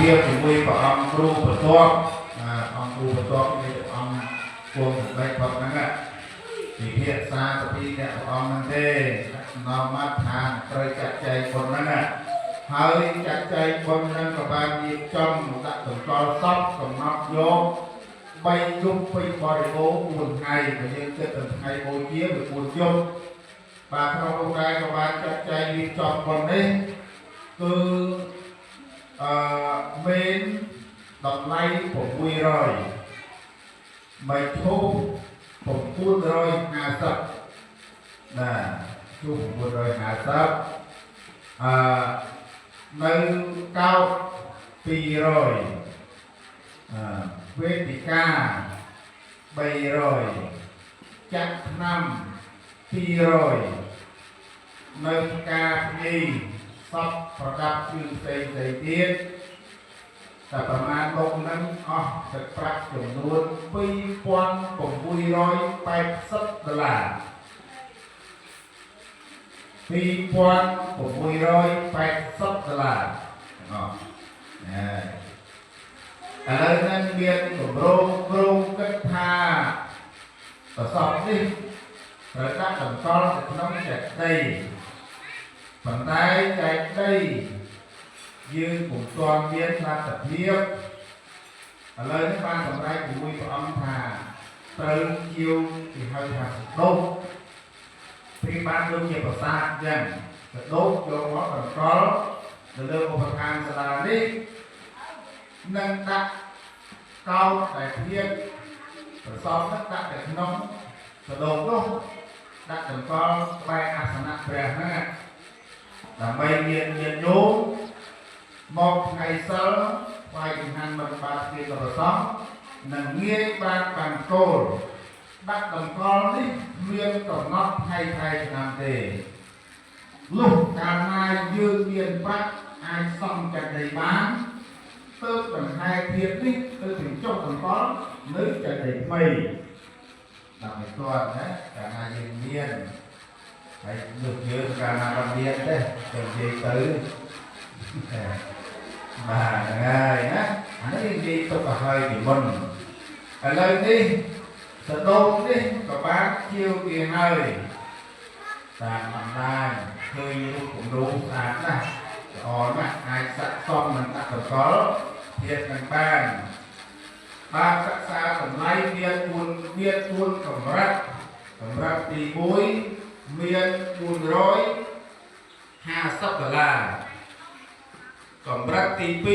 ភាពជាមួយព្រះអង្គគ្រូបន្ទាប់អង្គគ្រូបន្ទាប់នៃអង្គគង់សម្ដែងផុតហ្នឹងពិភាក្សាទៅពីអ្នកព្រះអង្គហ្នឹងទេនាំមកថាត្រូវចាត់ចែងបុណ្យហ្នឹងហើយចាត់ចែងបុណ្យហ្នឹងក៏បានរៀបចំដាក់តម្កល់សពកំណត់យក3យប់ពេញបរិបូរណ៍4ថ្ងៃបើយើងគិតទៅថ្ងៃបូជាវា4យប់បាទក្នុងនោះដែរក៏បានចាត់ចែងរៀបចំបុណ្យនេះគឺមានតម្លៃ600មិនធូប950ណាធូប950នៅកោត200វេទិកា300ចាក់ឆ្នាំ200នៅផ្កាភ្ញីសពប្រដាប់គឺផ្សេងទៀតតែប្រមាណលោកនឹងអស់ទឹកប្រាក់ចំនួន$2680 $2680 អស់ឥឡូវនេះមានគម្រោងគិតថាប្រសពនេះត្រូវដាក់តម្កល់នៅក្នុងចេតិយប៉ុន្តែចេតិយយើងពុំទាន់មានលទ្ធភាពឥឡូវនេះបានសម្រេចជាមួយព្រះអង្គថាត្រូវជាវគេហៅថាសដុកព្រាបានដូចជាប្រាសាទអញ្ចឹងសដុកយកមកតម្កល់នៅលើឧបដ្ឋានសាលានេះនឹងដាក់កោតតែភាពប្រសពនឹងដាក់ទៅក្នុងសដុកនោះដាក់តម្កល់ក្បែរអាសនៈព្រះហ្នឹងដើម្បីមានញាតិញោមមកថ្ងៃសិលថ្វាយចង្ហាន់មិនបាត់ពីប្រសពនឹងងាយបានបានគោលដាក់តម្កល់នេះមានកំណត់ថ្ងៃឆ្នាំទេលុះកាលណាយើងមានប្រាក់អាចសំចន្ទដីបានទើបបន្ថែមភាពនេះទៅបញ្ចុះតម្កល់នៅចន្ទដីថ្មីដល់មិនទាន់ណាកាលណាយើងមានហើយលោកយើងកាលណាបានមានទេទៅនិយាយទៅបាទហើយណាអានេះនិយាយទៅក៏ហើយពីមុនឥឡូវនេះសដុកនេះក៏បានជាវគេហើយតាមបណ្ដាញឃើញរូបគំរូស្អាតណាស់ល្អណាស់អាចស័ក្តិសមនឹងអត្តកលភាពនឹងបានសិក្សាតម្លៃមាន4កម្រិតទី1មាន$450កម្រិតទី2